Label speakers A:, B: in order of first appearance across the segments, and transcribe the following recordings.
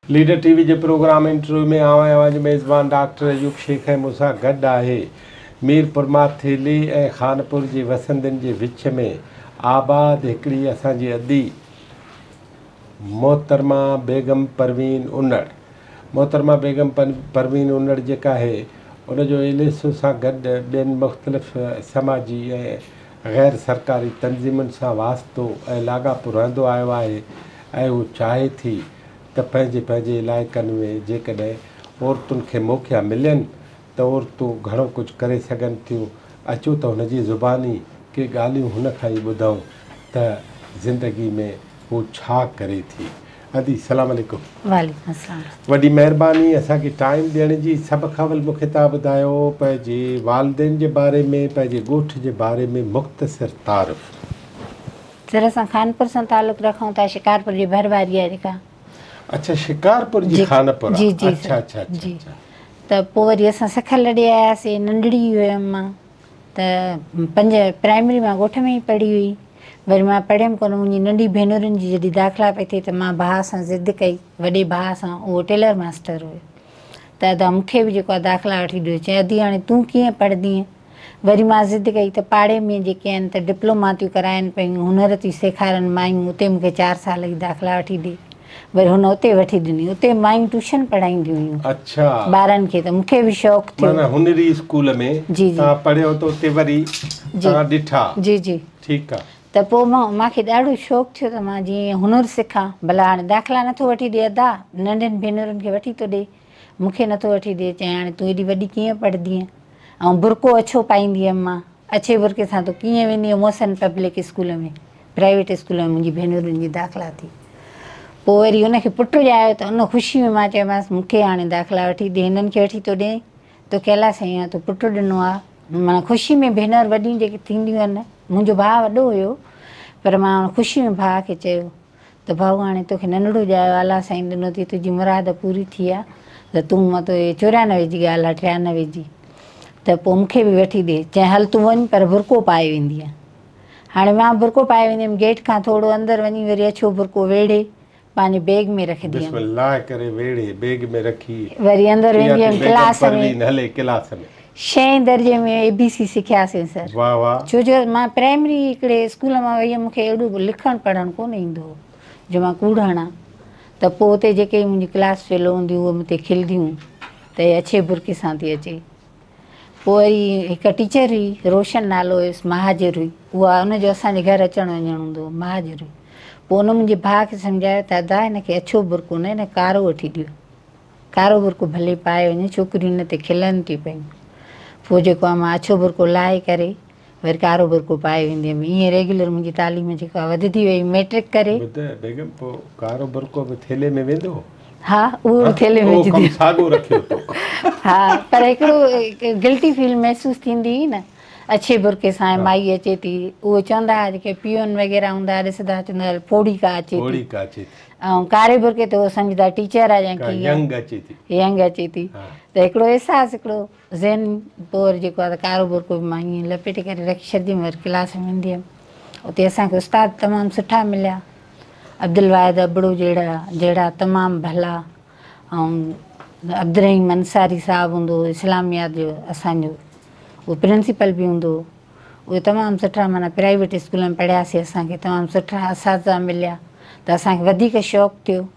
A: Leader TV के programme interview में आवाज़ मेज़बान डॉक्टर अयूब शेख है मूंसां गॾु आहे। मीरपुर मां थेली ऐं खानपुर जी वसंदनि जे विच में आबाद हिकिड़ी असांजी अदी मोहतरमा बेगम परवीन उन्नड़। मोहतरमा बेगम परवीन उन्नड़ जेका आहे उनजो एलिसो सां गॾु ॿियनि मुख़्तलिफ़ समाजी ऐं गैर सरकारी तंज़ीमुनि सां वास्तो ऐं लाॻापो रहंदो आयो आहे ऐं हू चाहे थी त पंहिंजे इलाइक़नि में जेकॾहिं औरतुनि खे मौक़ा मिलनि त औरतूं घणो कुझु करे सघनि थियूं। अचो त हुनजी ज़ुबानी के ॻाल्हियूं हुन खां ई ॿुधूं त ज़िंदगी में हू छा करे थी। अदी सलाम अलैकुम।
B: वालेकुम अस्सलाम।
A: वॾी महिरबानी असांखे टाइम ॾियण जी। सभु खां अवल मूंखे तव्हां ॿुधायो पंहिंजे वालिदेन जे बारे में, पंहिंजे ॻोठ जे बारे में मुख़्तसिर तारीफ़।
B: सर असां खानपुर सां ताल्लुक़ रखूं था, शिकारपुर जी भरवारी आहे जेका।
A: अच्छा, शिकारपुर जी खानपुर।
B: जी जी
A: अच्छा अच्छा
B: जी। त पोइ वरी असां सिखल ॾे आयासीं। नंढड़ी हुयमि मां त 5 प्राइमरी मां ॻोठ में ई पढ़ी हुई। वरी मां पढ़ियमि कोन। मुंहिंजी नंढी भेनरुनि जी जॾहिं दाख़िला पई थिए त मां भाउ सां ज़िद कई, वॾे भाउ सां। उहो टेलर मास्टर हुयो त अदा मूंखे बि जेको आहे दाख़िला वठी ॾियो। चई अदी हाणे तूं कीअं पढ़ंदीअं। वरी मां ज़िद कई त पाड़े में जेके आहिनि त डिप्लोमा थियूं कराइनि पियूं, हुनर थियूं सेखारनि मायूं, उते मूंखे 4 साल जी दाख़िला वठी ॾे। वरी हुन उते वठी ॾिनी। उते मायूं ट्यूशन पढ़ाईंदियूं हुयूं।
A: अच्छा,
B: ॿारनि खे। त मूंखे बि शौक़ु थियो।
A: माना हुनरी स्कूल में
B: जी जी
A: तव्हां पढ़ियो त उते वरी तव्हां ॾिठा।
B: जी जी।
A: ठीकु आहे।
B: त पोइ मूंखे ॾाढो शौक़ु थियो त मां जीअं हुनुरु सिखां। भला हाणे दाख़िला नथो वठी ॾिए अदा, नंढनि भेनरुनि खे वठी थो ॾिए, मूंखे नथो वठी ॾिए। चई हाणे तूं एॾी वॾी कीअं पढ़ंदीअं। ऐं बुरको अछो पाईंदी हुअमि मां। अछे बुरके सां तूं कीअं वेंदी मोहसन पब्लिक स्कूल में, प्राइवेट स्कूल में मुंहिंजी भेनरुनि जी दाख़िला थी। पोइ वरी हुनखे पुटु ॼायो त उन ख़ुशी में मां चयोमांसि मूंखे हाणे दाख़िला वठी ॾे, हिननि खे वठी थो ॾिए, तोखे अलाए साईं आहे, तूं पुटु ॾिनो आहे। माना ख़ुशी में भेनर वॾियूं जेके थींदियूं आहिनि। मुंहिंजो भाउ वॾो हुयो पर मां ख़ुशी में भाउ खे चयो त भाऊ हाणे तोखे नंढड़ो ॼायो, अलाह साईं ॾिनो अथई, तुंहिंजी मुराद पूरी थी आहे त तूं मतिलबु 94 जी ॻाल्हि आहे, 93 जी। त पोइ मूंखे बि वठी ॾे। चई हल तूं वञ पर बुरको पाए वेंदीअ। हाणे मां बुरको पाए वेंदी हुअमि। गेट खां थोरो अंदरि वञी वरी अछो बुरको वेड़े पंहिंजे बैग में रखंदी हुअमि।
A: बिस्मिल्लाह करे वेड़े बैग में रखी
B: वरी अंदरि वेंदी हुअमि क्लास में।
A: हले क्लास में
B: 6 दर्जे में ABC सिखियासीं सर।
A: वाह वाह।
B: छो जो मां प्राइमरी हिकिड़े स्कूल मां वई हुअमि, मूंखे एॾो लिखणु पढ़णु कोन ईंदो हो जो मां कूड़ हणां। त पोइ उते जेके मुंहिंजी क्लास फेलो हूंदियूं उहे मूंखे खिलंदियूं त हे अछे बुरके सां थी अचे। पोइ वरी हिकु टीचर हुई, रोशन नालो हुयुसि, महाजर हुई उहा। हुनजो असांजे घर अचणु वञणु हूंदो हो, महाजर हुई। पोइ हुन मुंहिंजे भाउ खे सम्झायो त अदा हिनखे अछो बुरको न, हिन कारो वठी ॾियो, कारो बुरको भले पाए वञे, छोकिरियूं हिन ते खिलनि थियूं पियूं। पोइ जेको आहे मां अछो बुरको लाहे करे वरी कारो बुरको पाए वेंदी हुअमि। ईअं रेगुलर मुंहिंजी तालीम जेका आहे वधंदी वई। मैट्रिक करे
A: बेगम पोइ कारो बुरको बि थेले में वेंदो।
B: हा, उहो बि थेले में विझंदी।
A: साॻो रखियो तो।
B: हा, पर हिकिड़ो गिल्टी फील महसूसु थींदी हुई न अछे बुरके सां। माई अचे थी, उहो चवंदा हुआ जेके पियोन वग़ैरह हूंदा हुआ, ॾिसंदा चवंदा फोड़ी का अचे थी। ऐं कारे बुरके ते उहो सम्झंदा टीचर आहे या कीअं यंग अचे थी। त हिकिड़ो अहसासु, हिकिड़ो ज़हन। पोइ वरी जेको आहे त कारो बुरको बि मां ईअं लपेटे करे रखी छॾंदी हुअमि। वरी क्लास में वेंदी हुअमि। उते असांखे उस्ताद तमामु सुठा मिलिया। अब्दुल वाहिद अबड़ो जहिड़ा तमामु भला। ऐं अब्दुर्रहीम अंसारी साहिबु हूंदो हो, इस्लामियात जो असांजो, उहो प्रिंसिपल बि हूंदो हो। उहे तमामु सुठा, माना प्राइवेट स्कूल में पढ़ियासीं। असांखे तमामु सुठा असातिज़ा मिलिया त असांखे वधीक शौक़ु थियो।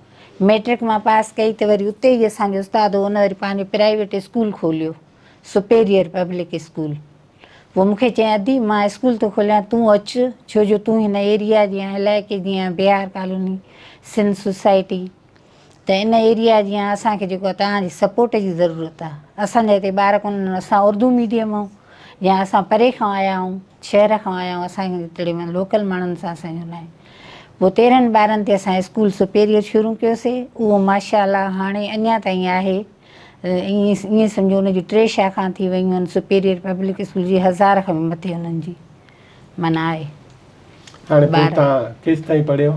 B: मैट्रिक मां पास कई त वरी उते ई असांजो उस्ताद हो, उन वरी पंहिंजो प्राइवेट स्कूल खोलियो, सुपेरियर पब्लिक स्कूल। पोइ मूंखे चई अदी मां स्कूल थो खोलियां, तूं अचु, छो जो तूं हिन एरिया जी आहीं, इलाइक़े जी आहीं, बिहार कॉलोनी, सिंध सोसाइटी। त इन एरिया जी असांखे जेको आहे तव्हांजी सपोर्ट जी ज़रूरत आहे। असांजा हिते ॿार कोन, असां उर्दू मीडियम ऐं या असां परे खां आया आहियूं, शहर खां आया आहियूं, असांखे हिकिड़े लोकल माण्हुनि सां असांजो न आहे। पोइ 13 ॿारनि ते असां स्कूल सुपेरियर शुरू कयोसीं। उहो माशाअल्लाह हाणे अञा ताईं आहे। ईअं सम्झो हुनजी 3 शाखां थी वियूं आहिनि। सुपेरियर पब्लिक स्कूल जी 1000 खां बि मथे हुननि जी माना आहे।
A: हाणे पोइ तव्हां केसि ताईं पढ़ियो?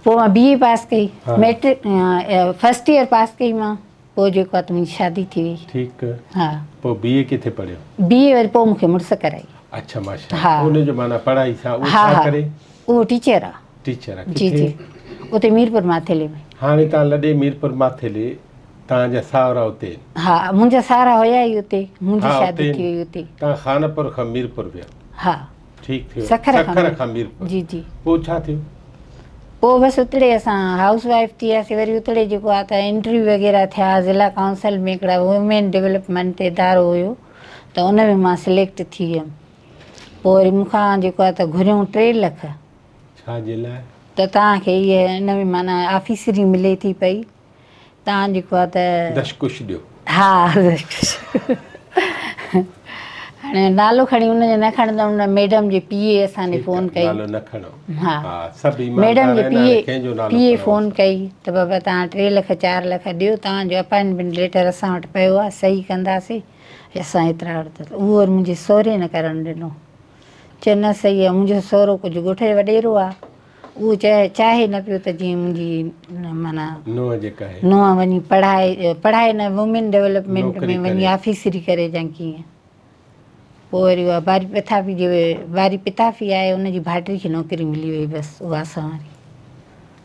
A: पोइ
B: मां BA पास कई, मैट्रिक फर्स्ट ईयर पास कई मां। पोइ जेको आहे मुंहिंजी शादी थी वई। ठीकु। हा, पोइ BA किथे पढ़ियो? BA वरी पोइ मूंखे मुड़ुस कराई। अच्छा माशाअल्लाह। उनजो माना पढ़ाई सां उहो छा करे? उहो टीचर आहे। टीचर आहे। जी जी। उते मीरपुर माथेले में।
A: हाणे तव्हां लॾे मीरपुर माथेले तव्हांजा सावरा उते?
B: हा, मुंहिंजा सावरा हुया ई उते, मुंहिंजी शादी थी हुई उते।
A: तव्हां खानपुर खां मीरपुर विया?
B: हा।
A: ठीकु थियो।
B: सखर
A: खां मीरपुर?
B: जी जी।
A: पोइ छा थियो?
B: पोइ बसि उतड़े असां हाउस वाइफ थी वियासीं। वरी उतड़े जेको आहे त इंटरव्यू वग़ैरह थिया ज़िला काउंसिल में, हिकिड़ा वुमेन डेवलपमेंट इदारो हुयो, त उन में मां सिलेक्ट थी वियमि। पोइ वरी मूंखां जेको आहे त घुरियूं 3 लख।
A: छा जे लाइ?
B: त तव्हांखे इहे इन में माना ऑफिसरी मिले थी पई, तव्हां जेको आहे त
A: दशकुश ॾियो।
B: हा, हाणे नालो खणी उनजो न खणंदमि। उन मैडम जे पीए असांखे फ़ोन कई।
A: नालो न खणो।
B: हा,
A: सभु
B: मैडम जे पीए फ़ोन कई त बाबा तव्हां 3 लख 4 लख ॾियो, तव्हांजो अपॉइंटमेंट लेटर असां वटि पियो आहे, सही कंदासीं, असां एतिरा वटि। उहो वरी मुंहिंजे सहुरे न करणु ॾिनो, चए न सही आहे। मुंहिंजो सहुरो कुझु ॻोठ जो वॾेरो आहे, उहो चाहे न पियो त जीअं मुंहिंजी माना नुंहुं वञी पढ़ाए न वुमेन डेवलपमेंट में वञी ऑफिसरी करे या कीअं। पोइ वरी उहा वारी पिताफ़ी आहे, उनजी भाइटी खे नौकिरी मिली वई, बसि उहा असां वारी।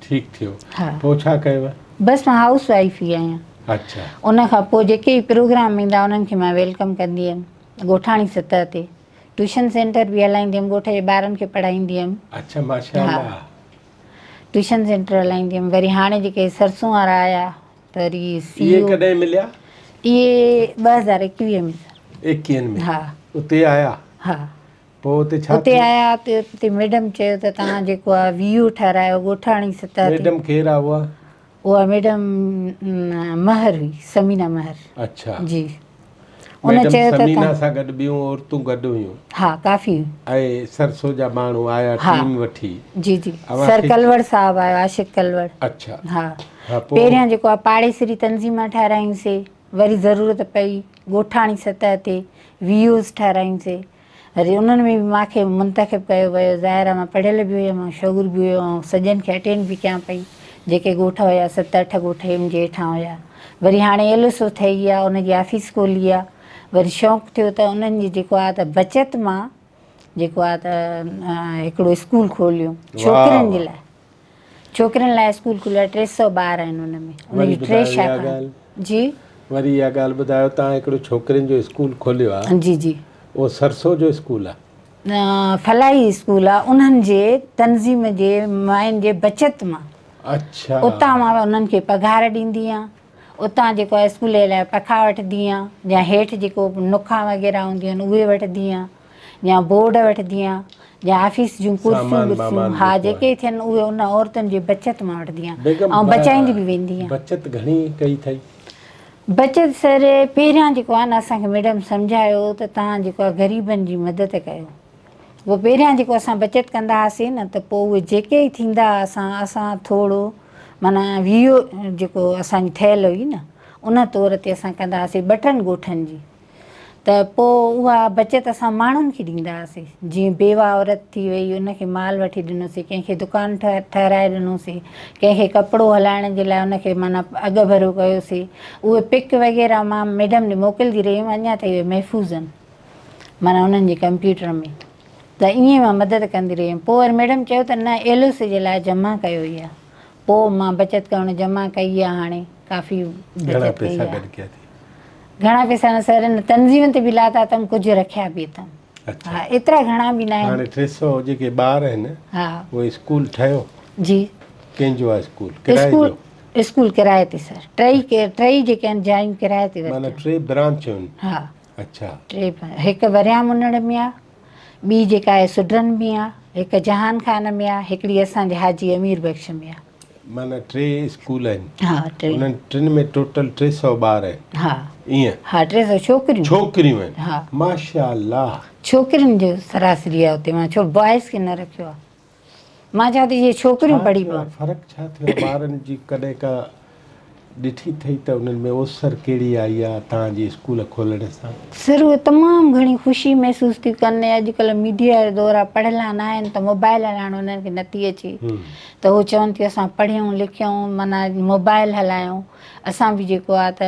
A: ठीकु थियो।
B: हा।
A: पोइ छा कयव?
B: बसि मां हाउस वाइफ ई आहियां।
A: अच्छा।
B: उन खां पोइ जेके प्रोग्राम ईंदा उन्हनि खे मां वेलकम कंदी हुयमि। ॻोठाणी सतह ते ट्यूशन सेंटर बि हलाईंदी हुयमि, ॻोठ जे ॿारनि खे पढ़ाईंदी हुयमि।
A: अच्छा, माशाअल्लाह।
B: ट्यूशन सेंटर हलाईंदी हुयमि। वरी हाणे जेके सरसों वारा आया त वरी
A: इहे कॾहिं मिलिया?
B: इहे 2021 में।
A: 21 में?
B: हा।
A: उते आया?
B: हा।
A: पोइ उते छा?
B: उते आया त उते मैडम चयो त तव्हां जेको आहे वीओ ठारायो ॻोठाणी सतह ते।
A: मैडम केरु आहे उहा?
B: उहा मैडम महर हुई, समीना महर।
A: अच्छा
B: जी। उन चयो त
A: समीना सां गॾु ॿियूं औरतूं गॾु हुयूं?
B: हा, काफ़ी।
A: ऐं सरसो जा माण्हू आया टीम वठी?
B: जी जी। सर कलवड़ साहब आयो, आशिक़ कलवड़।
A: अच्छा।
B: हा। पहिरियां जेको आहे पाड़ेसरी तंज़ीमां ठाराईंसीं, वरी ज़रूरत पई ॻोठाणी सतह ते वीओस ठाराईंसीं। वरी उन्हनि में बि मूंखे मुंतखब कयो वियो। ज़ाहिर मां पढ़ियल बि हुयमि, शौक़ु बि हुयो, ऐं सॼनि खे अटेंड बि कयां पई। जेके ॻोठ हुया 7-8 ॻोठ मुंहिंजे हेठां हुया। वरी हाणे एलओसो ठही आहे, उनजी ऑफिस खोली आहे। वरी शौक़ु थियो त उन्हनि जी जेको आहे त बचति मां जेको आहे त हिकिड़ो स्कूल खोलियो छोकिरियुनि जे लाइ। छोकिरियुनि लाइ स्कूल खोलियो, 300 ॿार आहिनि हुन में, उनजी 3 शाखाऊं। जी।
A: वरी इहा ॻाल्हि ॿुधायो, तव्हां हिकिड़ो छोकिरियुनि जो स्कूल खोलियो आहे? जी जी। उहो सरसो जो स्कूल आहे?
B: फलाही स्कूल आहे, उन्हनि जे तंज़ीम जे मायुनि जे बचति मां।
A: अच्छा। उतां
B: मां उन्हनि खे पघार ॾींदी आहियां, उतां जेको आहे स्कूल जे लाइ पखा वठंदी आहियां, या हेठि जेको नुखा वग़ैरह हूंदियूं आहिनि उहे वठंदी आहियां, या बोर्ड वठंदी आहियां, या ऑफिस जूं कुर्सियूं, हा, जेके थियनि उहे उन औरतुनि जे बचति मां वठंदी आहियां, ऐं बचाईंदी बि वेंदी आहियां।
A: बचति घणी कई अथई?
B: बचति सर पहिरियां जेको आहे न असांखे मैडम सम्झायो त तव्हां जेको आहे ग़रीबनि जी मदद कयो। उहो पहिरियां जेको असां बचति कंदा हुआसीं न, त पोइ उहे जेके ई थींदा असां थोरो माना वीओ जेको असांजी ठहियल हुई न, उन तौर ते असां कंदा हुआसीं 2 ॻोठनि जी। त पोइ उहा बचति असां माण्हुनि खे ॾींदा हुआसीं। जीअं बेवा औरत थी वई, उनखे माल वठी ॾिनोसीं, कंहिंखे दुकानु ठाराए ॾिनोसीं, कंहिंखे कपिड़ो हलाइण जे लाइ उनखे माना अघु भरो कयोसीं। उहे पिक वग़ैरह मां मैडम ॾे मोकिलंदी रही हुयमि, अञा ताईं उहे महफ़ूज़ आहिनि माना उन्हनि जे कंप्यूटर में। त ईअं मां मदद कंदी रही हुयमि। पोइ वरी मैडम चयो त न एलओसी जे लाइ जमा कयो ई आहे। पोइ मां बचति करणु जमा कई आहे, हाणे काफ़ी बचति कई आहे। घणा पैसा न सर, हिन तंज़ीम ते बि लाथा अथमि, कुझु रखिया बि अथमि। हा, एतिरा घणा बि न आहिनि।
A: हाणे 300 जेके ॿार आहिनि, हा, उहे स्कूल ठहियो?
B: जी।
A: कंहिंजो आहे स्कूल? किराए जो?
B: स्कूल किराए ते सर। टई जेके आहिनि जायूं किराए ते वरितियूं।
A: माना 3 ब्रांचूं आहिनि? हा। अच्छा। 3,
B: हिकु वरियाम उनड़ में आहे, ॿी जेका आहे सुड्रन में आहे, हिकु जहान खान में आहे, हिकिड़ी असांजे हाजी अमीर बख्श में आहे।
A: माना 3 स्कूल आहिनि?
B: हा, 3।
A: उन्हनि 3 में टोटल 300 ॿार आहिनि? हा। ईअं?
B: हा, 300 छोकिरियूं
A: आहिनि? हा। माशाअल्लाह।
B: छोकिरियुनि जो सरासरी आहे उते। मां छो बॉइज़ खे न रखियो आहे, मां चवां थी इहे छोकिरियूं पढ़ी पवनि।
A: फ़र्क़ु छा थियो ॿारनि जी? कॾहिं का ॾिठी अथई त उन्हनि में ओसर कहिड़ी आई आहे तव्हांजी स्कूल खोलण सां? सर
B: उहे तमामु घणी ख़ुशी महसूसु थी कनि। अॼुकल्ह मीडिया जो दौर आहे, पढ़ियलु न आहिनि त मोबाइल हलाइणु उन्हनि खे नथी अचे, त उहे चवनि थियूं असां पढ़ियूं लिखियूं, माना मोबाइल हलायूं, असां बि जेको आहे त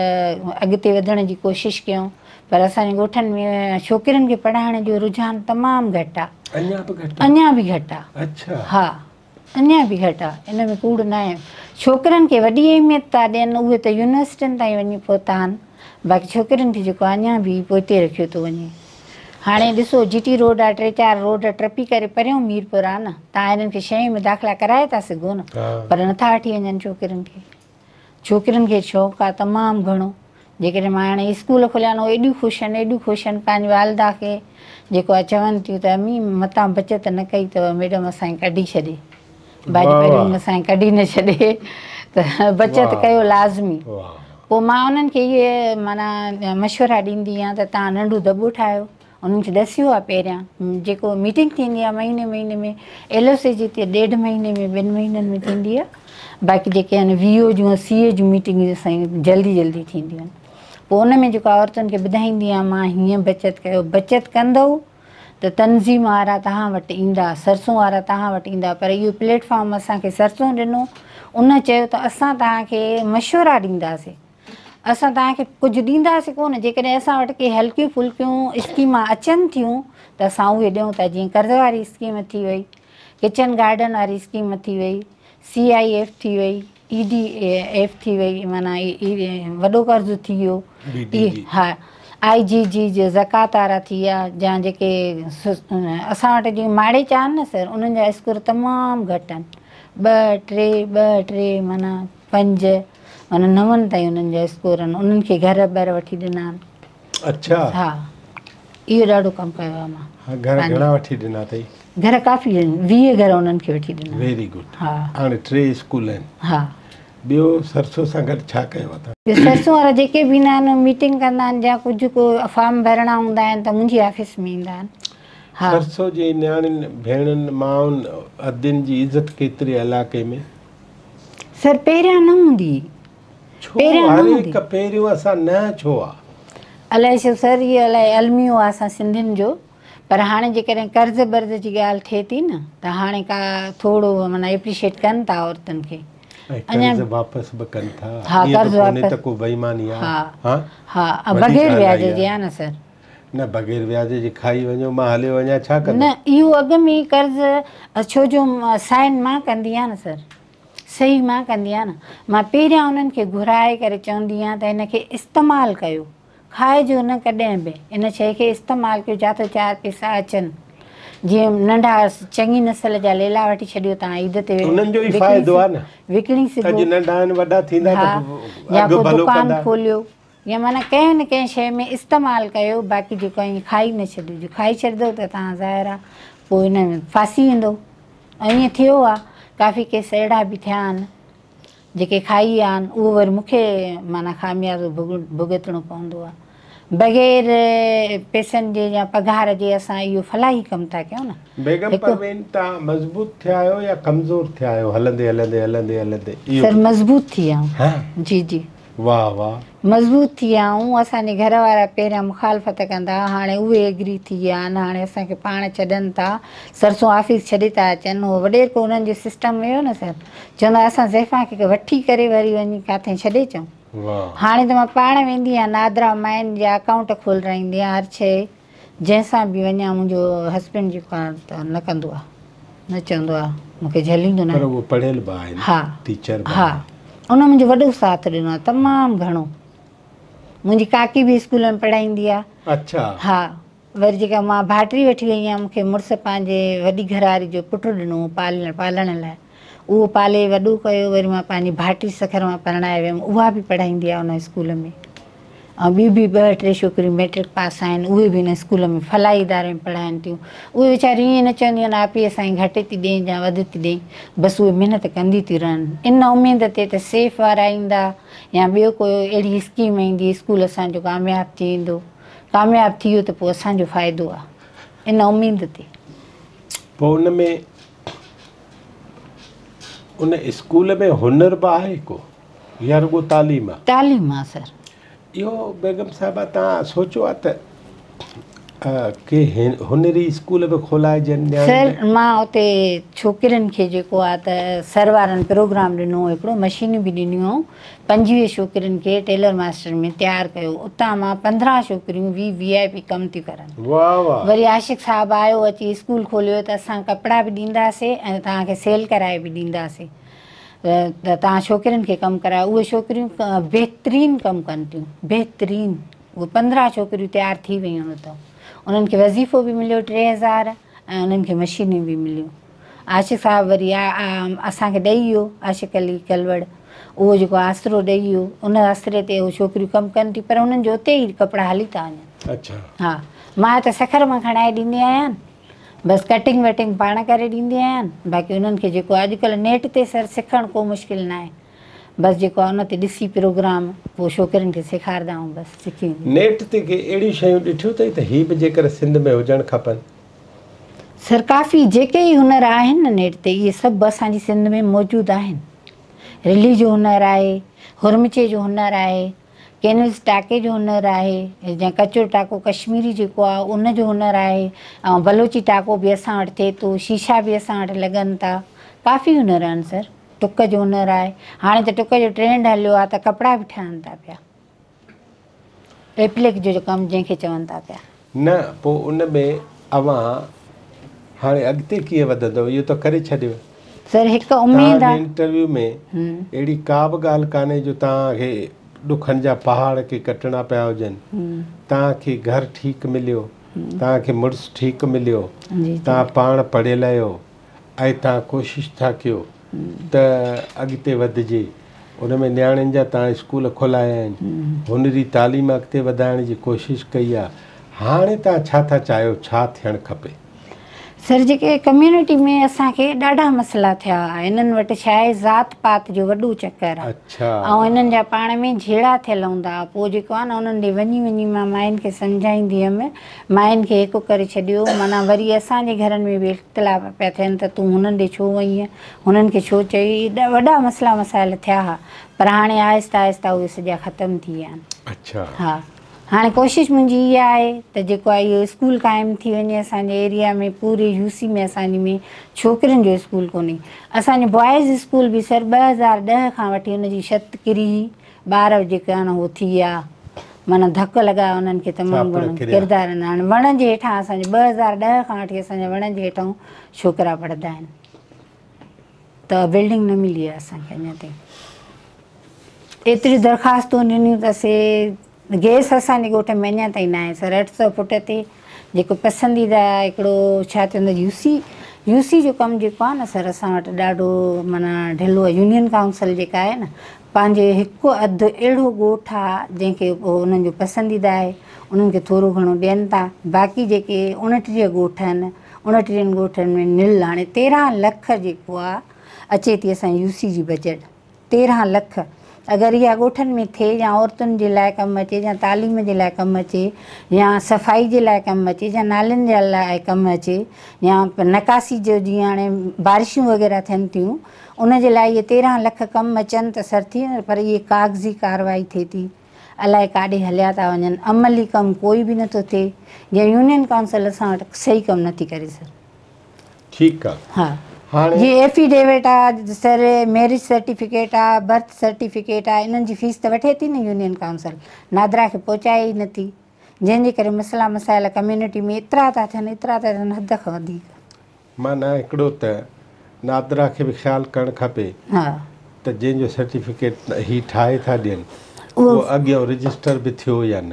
B: अॻिते वधण जी कोशिशि कयूं। पर असांजे ॻोठनि में छोकिरियुनि खे पढ़ाइण जो रुझान तमामु घटि आहे।
A: अञा बि घटि?
B: अञा बि घटि आहे।
A: अच्छा।
B: हा, अञा बि घटि आहे, इन में कूड़ न आहे। छोकिरनि खे वॾी अहमियत था ॾियनि, उहे त यूनिवर्सिटियुनि ताईं वञी पहुता आहिनि, बाक़ी छोकिरियुनि खे जेको अञा बि पोइते रखियो थो वञे। हाणे ॾिसो GT रोड आहे, 3-4 रोड टपी करे परियों मीरपुर आहे न, तव्हां हिननि खे 6 में दाख़िला कराए था सघो न, पर नथा वठी वञनि छोकिरियुनि खे। छोकिरियुनि खे शौक़ु आहे तमामु घणो। जेकॾहिं मां हाणे स्कूल खोलिया आहिनि, एॾियूं ख़ुशि आहिनि पंहिंजी वालदा खे जेको आहे चवनि थियूं त अम्मी मतां बचति न कई अथव मैडम असांखे कढी छॾे, भाॼी परियूं असांखे कढी न छॾे, त बचति कयो लाज़मी। पोइ मां उन्हनि खे इहे माना मशवरा ॾींदी आहियां त तव्हां नंढो दॿो ठाहियो। उन्हनि खे ॾसियो आहे पहिरियां जेको मीटिंग थींदी आहे महीने में, LOC जी 1.5 महीने में 2 महीननि में थींदी आहे, बाक़ी जेके आहिनि VO जूं CA जूं मीटिंग असांजी जल्दी थींदियूं आहिनि। पोइ उन में जेको औरतुनि खे ॿुधाईंदी आहियां मां हीअं बचति कयो, बचति कंदव त तनज़ीम वारा तव्हां वटि ईंदा, सरसों वारा तव्हां वटि ईंदा, पर इहो प्लेटफॉर्म असांखे सरसों ॾिनो, उन चयो त असां तव्हांखे मशवरा ॾींदासीं, असां तव्हांखे कुझु ॾींदासीं कोन, जेकॾहिं असां वटि के हल्कियूं फुल्कियूं स्कीमां अचनि थियूं त असां उहे ॾियूं था। जीअं कर्ज़ वारी स्कीम थी वई, किचन गार्डन वारी स्कीम थी वई, CIF थी वई, EDF थी वई, माना वॾो कर्ज़ु थी वियो, हा IGG जो ज़कात वारा थी विया, या जेके असां वटि जीअं माड़े चा आहिनि न सर, उन्हनि जा स्कोर तमामु घटि आहिनि, 2-3 माना 5 माना 9 ताईं उन्हनि जा स्कोर आहिनि। उन्हनि खे घर वठी ॾिना आहिनि।
A: अच्छा,
B: हा इहो ॾाढो कमु कयो आहे मां।
A: घर घणा वठी ॾिना अथई?
B: घर काफ़ी आहिनि, 20 घर उन्हनि खे वठी ॾिना।
A: Very good.
B: हा
A: हाणे 3 स्कूल आहिनि। हा ॿियो सरसों सां गॾु छा कयो आहे तव्हां?
B: सरसों वारा जेके बि ईंदा आहिनि मीटिंग कंदा आहिनि, या कुझु को फॉर्म भरणा हूंदा आहिनि त मुंहिंजी ऑफिस में ईंदा आहिनि। हा
A: सरसों जी नियाणियुनि भेणुनि माउनि अदियुनि जी इज़त केतिरी इलाइक़े में?
B: सर पहिरियां न हूंदी,
A: पहिरियों असां न छो आहे
B: अलाए छो सर, इहो अलाए अलमियो आहे असां सिंधियुनि जो, पर हाणे जेकॾहिं कर्ज़ बर्ज़ जी ॻाल्हि थिए थी न, त हाणे का थोरो माना एप्रिशिएट कनि था औरतुनि खे,
A: अञा वापसि बि कनि था।
B: हा कर्ज़ वापसि,
A: को बेईमानी आहे।
B: हा बग़ैर व्याज जे आहे न सर,
A: न बग़ैर व्याज जे खाई वञो मां हले वञा छा कंदा?
B: न इहो अॻु में कर्ज़ छो जो साइन मां कंदी आहियां न सर, सही मां कंदी आहियां न, मां पहिरियां उन्हनि खे घुराए करे चवंदी आहियां त हिन खे इस्तेमालु कयो, खाइजो न कॾहिं बि, इन शइ खे इस्तेमालु कयो जिते 4 पैसा अचनि। जीअं नंढा चङी नस्ल जा लेला वठी छॾियो तव्हां ईद ते,
A: उन्हनि जो ई फ़ाइदो आहे न,
B: विकिणी सघो,
A: नंढा आहिनि वॾा थींदा त
B: या को दुकान खोलियो, या माना कंहिं न कंहिं शइ में इस्तेमालु कयो, बाक़ी जेको आहे खाई न छॾिजो, खाई छॾंदो त तव्हां ज़ाहिर आहे पोइ हिन में फासी वेंदो। ऐं ईअं थियो आहे, काफ़ी केस अहिड़ा बि थिया आहिनि जेके खाई आहिनि, उहो वरी मूंखे माना खामियाज़ो भुगतणो पवंदो आहे। बग़ैर पैसनि जे या पघार जे असां इहो फलाही कमु था कयूं न।
A: बेगम परवीन तव्हां मज़बूत थिया आहियो या कमज़ोर थिया आहियो हलंदे हलंदे हलंदे हलंदे?
B: सर मज़बूत थी विया आहियूं। जी
A: वाह वाह,
B: मज़बूत थी विया आहियूं। असांजे घर वारा पहिरियां मुखालफ़त कंदा, हाणे उहे एग्री थी विया आहिनि, हाणे असांखे पाण छॾनि था, सरसों ऑफिस छॾे था अचनि। उहो वॾेर को उन्हनि जो सिस्टम हुयो न सर, चवंदा असां ज़ैफ़ा खे वठी करे वरी वञी किथे छॾे अचूं। हाणे त मां पाण वेंदी आहियां, नादरा माइन जा अकाउंट खोलाईंदी आहियां, हर शइ जंहिंसां बि वञा। मुंहिंजो हस्बैंड जेको आहे त न कंदो आहे, न चवंदो आहे मूंखे झलींदो न।
A: पर उहो पढ़ियल बि आहे,
B: हा
A: टीचर।
B: हा उन मुंहिंजो वॾो साथ ॾिनो आहे, तमामु घणो। मुंहिंजी काकी बि स्कूल में पढ़ाईंदी आहे।
A: अच्छा।
B: हा वरी जेका मां भाइटी वठी वई आहियां, मूंखे मुड़ुसु पंहिंजे वॾी घरवारी जो पुटु ॾिनो पालण लाइ, उहो पाले वॾो कयो। वरी मां पंहिंजी भाइटी सखर मां परणाए वियमि, उहा बि पढ़ाईंदी आहे उन स्कूल में। ऐं ॿियूं बि 2-3 छोकिरियूं मैट्रिक पास आहिनि, उहे बि हिन स्कूल में फलाही इदारे में पढ़ाइनि थियूं। उहे वीचारियूं ईअं न चवंदियूं आहिनि आपी असांजी घटि थी ॾेई या वधि थी ॾेई, बसि उहे महिनत कंदी थियूं रहनि इन उमेद ते त सेफ वारा ईंदा या ॿियो कोई अहिड़ी स्कीम ईंदी, स्कूल असांजो कामयाबु थी वेंदो। कामयाबु थी वियो त पोइ असांजो फ़ाइदो आहे, इन उमेद ते।
A: पोइ उन में उन स्कूल में हुनर बि आहे को या रुॻो तालीम आहे?
B: तालीम आहे सर।
A: इहो बेगम साहिबा तव्हां सोचियो आहे त के हुनरी स्कूल बि खोलाइजनि?
B: सर मां उते छोकिरियुनि खे जेको आहे त सर वारनि प्रोग्राम ॾिनो, हिकिड़ो मशीनियूं बि ॾिनियूं, 25 छोकिरियुनि खे टेलर मास्टर में तयारु कयो। उतां मां 15 छोकिरियूं VIP कमु थियूं करनि।
A: वाह वाह।
B: वरी आशिक़ साहबु आयो, अची स्कूल खोलियो त असां कपिड़ा बि ॾींदासीं ऐं तव्हांखे सेल कराए बि ॾींदासीं, त तव्हां छोकिरियुनि खे कमु करायो। उहे छोकिरियूं बहितरीनु कमु कनि थियूं, बहितरीनु। उहे 15 छोकिरियूं तयारु थी वियूं हुतां। उन्हनि खे वज़ीफ़ो बि मिलियो 3000 ऐं उन्हनि खे मशीनियूं बि मिलियूं। आशिक़ साहबु वरी असांखे ॾेई वियो, आशिक़ अली कलवड़, उहो जेको आसरो ॾेई वियो, उन आसरे ते उहे छोकिरियूं कमु कनि थियूं, पर उन्हनि जो उते ई कपिड़ा हली था वञनि।
A: अच्छा।
B: हा, मां त सखर मां खणाए ॾींदी आहियां, बसि कटिंग वटिंग पाण करे ॾींदी आहियां। बाक़ी उन्हनि खे जेको अॼुकल्ह नेट ते सर सिखणु को मुश्किल न आहे, बसि जेको आहे उन ते ॾिसी प्रोग्राम पोइ छोकिरियुनि खे सेखारींदा आहियूं, बसि सिखी।
A: नेट ते के अहिड़ियूं शयूं ॾिठियूं अथई त हीअ बि जेकर सिंध में हुजणु खपनि?
B: सर काफ़ी जेके ई हुनर आहिनि न नेट ते, इहे सभु असांजी सिंध में मौजूदु आहिनि। रिली जो हुनर आहे, हुरमिचे जो हुनर आहे, कैनवस टाके जो हुनर आहे, या कचो टाको कश्मीरी जेको आहे उन जो हुनर आहे, ऐं बलोची टाको बि असां वटि थिए थो, शीशा बि असां वटि लॻनि था, काफ़ी हुनर आहिनि सर। टुक जो हुनर आहे, हाणे त टुक जो ट्रेंड हलियो आहे त कपिड़ा बि ठहनि था पिया, एप्लिक जो कमु जंहिंखे चवनि था पिया।
A: न पोइ उन में अवां हाणे अॻिते कीअं वधंदो, इहो त करे छॾियो
B: सर? हिकु उमेद आहे।
A: इंटरव्यू में अहिड़ी का बि ॻाल्हि कान्हे जो तव्हांखे ॾुखनि जा पहाड़ के कटणा पिया हुजनि, तव्हांखे घरु ठीकु मिलियो, तव्हांखे मुड़ुसु ठीकु मिलियो, तव्हां पाण पढ़ियल आहियो ऐं तव्हां कोशिशि था कयो त अॻिते वधिजे। उन में नियाणियुनि जा तव्हां स्कूल खोलाया आहिनि, हुनरी तालीम अॻिते वधाइण जी कोशिशि कई आहे। हाणे तव्हां छा था चाहियो, छा थियणु खपे?
B: सर जेके कम्यूनिटी में असांखे ॾाढा मसइला थिया, इन्हनि वटि छा आहे ज़ात पात जो वॾो चकर आहे।
A: अच्छा।
B: ऐं इन्हनि जा पाण में झेड़ा थियल हूंदा। पोइ जेको आहे न उन्हनि ॾे वञी वञी मां मायुनि खे सम्झाईंदी हुअमि, मायुनि खे हिकु करे छॾियो, माना वरी असांजे घरनि में बि इख़्तिलाफ़ पिया थियनि त तूं हुननि ॾे छो वईं, हुननि खे छो चई, वॾा मसइला मसाइल थिया हुआ। पर हाणे आहिस्ता आहिस्ता उहे सॼा ख़तमु थी विया आहिनि।
A: अच्छा।
B: हा, हाणे कोशिशि मुंहिंजी इहा आहे त जेको आहे इहो स्कूल क़ाइमु थी वञे असांजे एरिया में, पूरे UC में असांजे में छोकिरियुनि जो स्कूल कोन्हे। असांजो बॉइज़ स्कूल बि सर 2010 खां वठी हुनजी छत किरी, ॿार जेके आहिनि उहो थी विया, माना धक लॻा उन्हनि खे तमामु घणो किरदार आहिनि। हाणे वण जे हेठां असांजे 2010 खां वठी असांजे वण जे हेठां छोकिरा पढ़ंदा आहिनि, त बिल्डिंग न मिली आहे असांखे अञा ताईं। एतिरियूं दरख़्वास्तूं ॾिनियूं अथसीं, गैस असांजे ॻोठ में अञा ताईं न आहे सर। 800 फुट ते जेको पसंदीदा हिकिड़ो छा चवंदा UC जो कमु जेको आहे न सर, असां वटि ॾाढो माना ढिलो आहे। यूनियन काउंसिल जेका आहे न, पंहिंजे हिकु अधु अहिड़ो ॻोठ आहे जंहिंखे पोइ उन्हनि जो पसंदीदा आहे, उन्हनि खे थोरो घणो ॾियनि था। बाक़ी जेके 29 ॻोठ आहिनि, 29 ॻोठनि में निल। हाणे 13 लख जेको आहे अचे थी असांजी UC जी बजट, 13 लख। अगरि इहा ॻोठनि में थिए, या औरतुनि जे लाइ कमु अचे, या तालीम जे लाइ कमु अचे, या सफ़ाई जे लाइ कमु अचे, या नालियुनि जे लाइ कमु अचे, या नकासी जो जीअं हाणे बारिशूं वग़ैरह थियनि थियूं, उनजे लाइ इहे 13 लख कमु अचनि त सर थी वञे। पर इहे कागज़ी कार्रवाई थिए थी, अलाए काॾे हलिया था वञनि, अमली कमु कोई बि नथो थिए। जीअं यूनियन काउंसिल असां वटि सही कमु नथी करे सर।
A: ठीकु आहे।
B: हा, जीअं एफिडेविट आहे सर, मैरिज सर्टिफिकेट आहे, बर्थ सर्टिफिकेट आहे, इन्हनि जी फीस त वठे थी न यूनियन काउंसिल, नादरा खे पहुचाए ई नथी, जंहिंजे करे मसइला मसाइल कम्यूनिटी में एतिरा था थियनि, एतिरा था थियनि, हद खां वधीक।
A: माना हिकिड़ो त नादरा खे बि ख़्यालु करणु खपे त जंहिंजो सर्टिफिकेट ही ठाहे था ॾियनि उहो अॻियां रजिस्टर बि थियो या न।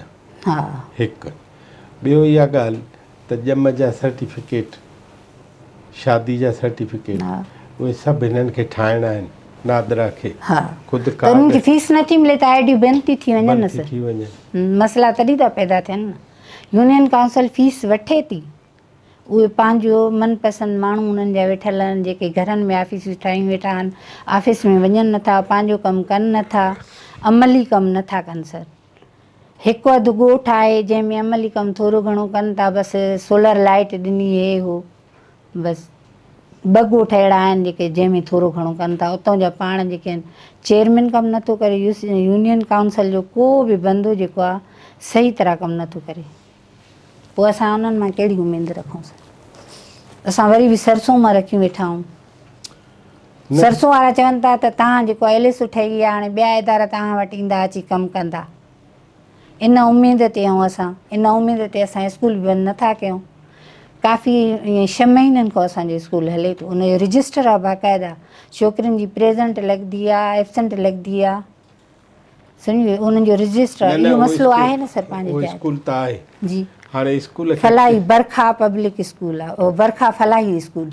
A: हिकु ॿियो इहा ॻाल्हि त ॼम जा सर्टिफिकेट, शादी जा सर्टिफिकेट, उहे सभु हिननि खे ठाहिणा आहिनि नादरा खे। ख़ुदि
B: उन्हनि खे फीस नथी मिले त आईडियूं बंदि थी थी वञनि न सर, मसइला तॾहिं था पैदा थियनि न। यूनियन काउंसिल फीस वठे थी, उहे पंहिंजो मनपसंदि माण्हू उन्हनि जा वेठल आहिनि, जेके घरनि में ऑफिसूं ठाहियूं वेठा आहिनि, ऑफिस में वञनि नथा, पंहिंजो कमु कनि नथा, अमली कमु नथा कनि सर। हिकु अधु ॻोठ आहे जंहिंमें अमली कमु थोरो घणो कनि था, बसि सोलर लाइट ॾिनी हे हो, बसि 2 ॻोठ अहिड़ा आहिनि जेके जंहिंमें थोरो घणो कनि था। उतां जा पाण जेके आहिनि, चेयरमैन कमु नथो करे, यूनियन काउंसिल जो को बि बंदो जेको आहे सही तरह कमु नथो करे। पोइ असां उन्हनि मां कहिड़ी उमेद रखूं सर। असां वरी बि सरसों मां रखी वेठा आहियूं। सरसों वारा चवनि था त तव्हां जेको एलिस ठही विया हाणे ॿिया इदारा तव्हां वटि ईंदा अची कमु कंदा। इन उमेद ते ऐं असां इन उमेद ते असां स्कूल बंदि नथा कयूं। काफ़ी ईअं 6 महीननि खां असांजो स्कूल हले थो। उनजो रजिस्टर आहे बाक़ाइदा, छोकिरियुनि जी प्रेज़ेंट लॻंदी आहे, एब्सेंट लॻंदी आहे, सम्झी उन्हनि जो रजिस्टर आहे। इहो मसइलो आहे न सर पंहिंजे
A: स्कूल त आहे
B: जी।
A: हाणे स्कूल
B: फलाही बरखा पब्लिक स्कूल आहे, बरखा फलाही स्कूल।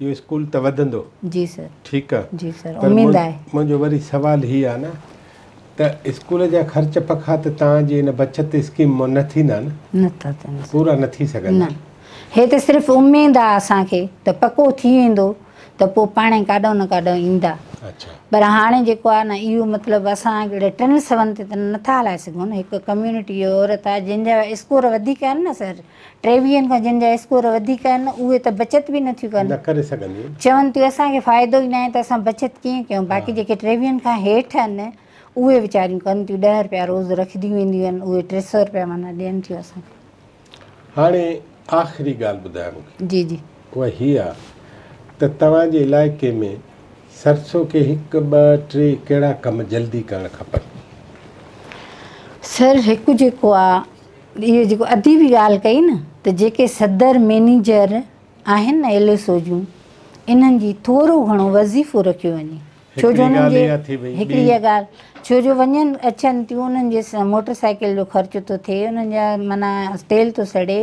A: इहो स्कूल त वधंदो।
B: जी सर।
A: ठीकु आहे
B: जी सर, उमेद आहे।
A: मुंहिंजो वरी सुवाल हीअ आहे न त स्कूल जा ख़र्च पखा त तव्हांजी इन बचत स्कीम मां न थींदा न?
B: नथा थियनि
A: पूरा न थी सघंदा।
B: न, हे त सिर्फ़ु उमेद आहे असांखे त पको थी वेंदो त पोइ पाणे काॾों न काॾों ईंदा।
A: अच्छा।
B: पर हाणे जेको आहे न इहो मतिलबु असां हिकिड़े 3 सवनि ते त नथा हलाए सघूं न। हिकु कम्यूनिटी औरत आहे जंहिंजा स्कोर वधीक आहिनि न सर, 23 खां जंहिंजा स्कोर वधीक आहिनि उहे त बचत बि नथियूं कनि,
A: न करे सघंदियूं।
B: चवनि थियूं असांखे फ़ाइदो ई न आहे त असां बचत कीअं कयूं। बाक़ी जेके 23 खां हेठि आहिनि उहे वीचारियूं कनि थियूं, 10 रुपया रोज़ु रखंदियूं वेंदियूं आहिनि, उहे 300 रुपया माना ॾियनि थियूं असांखे।
A: हाणे आख़िरी ॻाल्हि ॿुधायो मूंखे।
B: जी जी।
A: उहा हीअ आहे त तव्हांजे इलाइक़े में सरसों खे 1 2 3 कहिड़ा कम जल्दी करणु खपनि?
B: सर हिकु जेको आहे इहो जेको अधी बि ॻाल्हि कई न त जेके सदर मैनेजर आहिनि न LSO जूं, इन्हनि जी थोरो घणो वज़ीफ़ो रखियो वञे। छो जो उन्हनि जे हिकिड़ी इहा ॻाल्हि, छो जो वञनि अचनि थियूं उन्हनि जे मोटरसाइकिल जो ख़र्चु थो थिए, उन्हनि जा माना तेल थो सड़े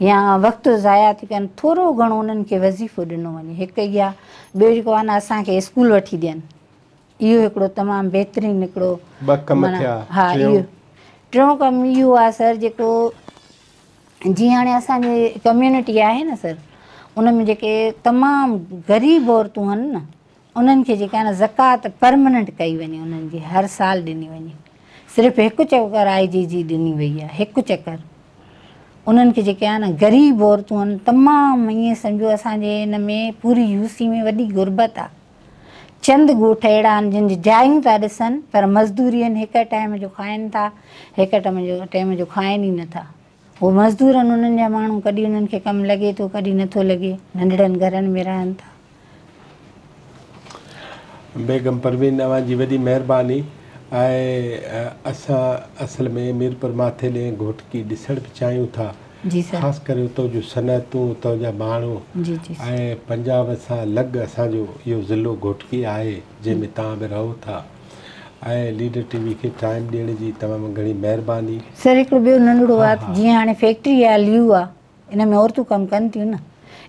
B: या वक़्तु ज़ाया थी कनि, थोरो घणो उन्हनि खे वज़ीफ़ो ॾिनो वञे। हिकु इहा, ॿियो जेको आहे न असांखे स्कूल वठी ॾियनि, इहो हिकिड़ो तमामु बहितरीनु हिकिड़ो माना। हा, इहो 3 कमु इहो आहे सर जेको जीअं हाणे असांजी कम्यूनिटी आहे न सर, उन में जेके तमामु ग़रीब औरतूं आहिनि न उन्हनि खे जेका आहे न ज़कात परमनेंट कई वञे, उन्हनि जी हर साल ॾिनी वञे। सिर्फ़ु हिकु चकर IGG ॾिनी वई आहे, हिकु चकर। उन्हनि खे जेके आहे न ग़रीब औरतूं आहिनि तमामु ईअं सम्झो असांजे हिन में पूरी UC में वॾी गुरबत आहे। चंद ॻोठ अहिड़ा आहिनि जिन जी जायूं था ॾिसनि पर मज़दूरी आहिनि, हिकु टाइम जो खाइनि था, हिकु टाइम जो खाइनि ई नथा। उहे मज़दूर आहिनि उन्हनि जा माण्हू, कॾहिं उन्हनि खे कमु लॻे थो कॾहिं नथो लॻे, नंढड़नि घरनि में रहनि था।
A: बेगम परवीन, तव्हांजी वॾी महिरबानी आहे। असां असल में मीरपुर माथेले घोटकी ॾिसण बि चाहियूं था।
B: जी सर।
A: ख़ासि करे उतां जूं सनअतूं, उतां जा माण्हू ऐं पंजाब सां अलॻि असांजो इहो ज़िलो घोटकी आहे जंहिंमें तव्हां बि रहो था। ऐं लीडर TV खे टाइम ॾियण जी तमामु घणी महिरबानी।
B: सर हिकिड़ो ॿियो नंढिड़ो आहे, जीअं हाणे फैक्ट्री आहे लियू आहे, इन में औरतूं कमु कनि थियूं न,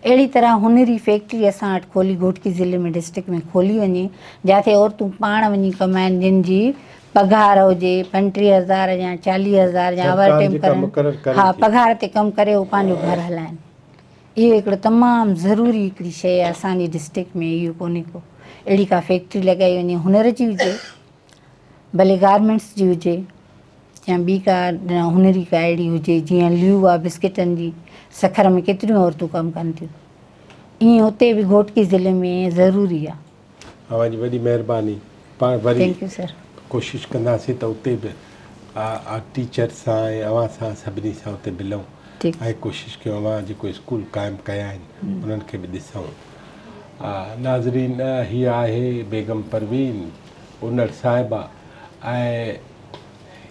B: अहिड़ी तरह हुनरी फैक्ट्री असां वटि खोली घोटकी ज़िले में डिस्ट्रिक्ट में खोली वञे, जिथे औरतूं पाण वञी कमाइनि, जिन जी पघार हुजे 35,000 या 40,000 या ओवर टाइम करणु, हा पघार ते कमु करे उहो पंहिंजो घरु हलाइनि। इहो हिकिड़ो तमामु ज़रूरी हिकिड़ी शइ आहे असांजी डिस्ट्रिक्ट में, इहो कोन्हे को अहिड़ी का फैक्ट्री लॻाई वञे हुनर जी हुजे, भले गारमेंट्स जी हुजे या ॿी का हुनरी का अहिड़ी हुजे। जीअं लियू आहे बिस्किटनि जी, सखर में केतिरियूं औरतूं कमु कनि थियूं, ईअं उते बि घोटकी ज़िले में ज़रूरी आहे।
A: तव्हांजी वॾी महिरबानी। पाण वरी
B: थैंक यू सर।
A: कोशिशि कंदासीं त उते बि टीचर सां ऐं अव्हां सां सभिनी सां उते मिलूं ऐं कोशिशि कयूं अव्हां जेको स्कूल क़ाइमु कया आहिनि उन्हनि खे बि ॾिसूं। नाज़रीन, हीअ आहे बेगम परवीन उनड़ साहिबा ऐं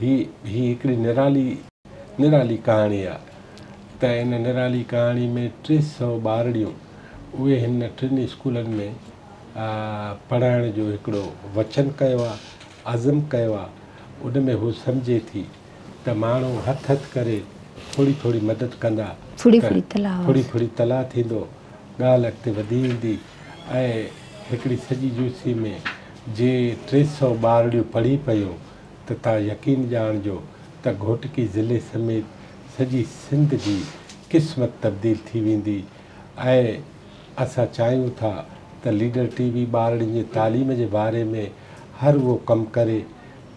A: ही हिकिड़ी निराली कहाणी आहे। त इन निराली कहाणी में 300 ॿारड़ियूं उहे हिन 3 स्कूलनि में पढ़ाइण जो हिकिड़ो वचन कयो आहे, आज़म कयो आहे। उन में हू सम्झे थी त माण्हू हथ करे थोरी मदद कंदा, थोरी तलाह थींदो, ॻाल्हि अॻिते वधी वेंदी। ऐं हिकिड़ी सॼी UC में जे 300 ॿारड़ियूं पढ़ी पियूं त तव्हां यकीन ॼाणिजो त घोटकी ज़िले समेत सॼी सिंध जी क़िस्मत तब्दील थी वेंदी। ऐं असां चाहियूं था त लीडर TV ॿारड़ियुनि जी तालीम जे बारे में हर उहो कमु करे,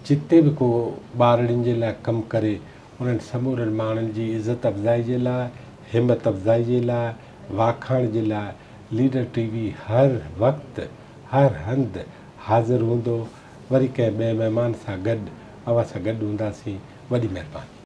A: जिते बि को ॿारड़ियुनि जे लाइ कमु करे, उन्हनि समूरनि माण्हुनि जी इज़त अफ़ज़ाई जे लाइ, हिमत अफ़ज़ाई जे लाइ, वाखाण जे लाइ लीडर TV हर वक़्तु हर हंधि हाज़िर हूंदो। वरी कंहिं ॿिए महिमान सां गॾु अव्हां सां गॾु हूंदासीं। वॾी महिरबानी।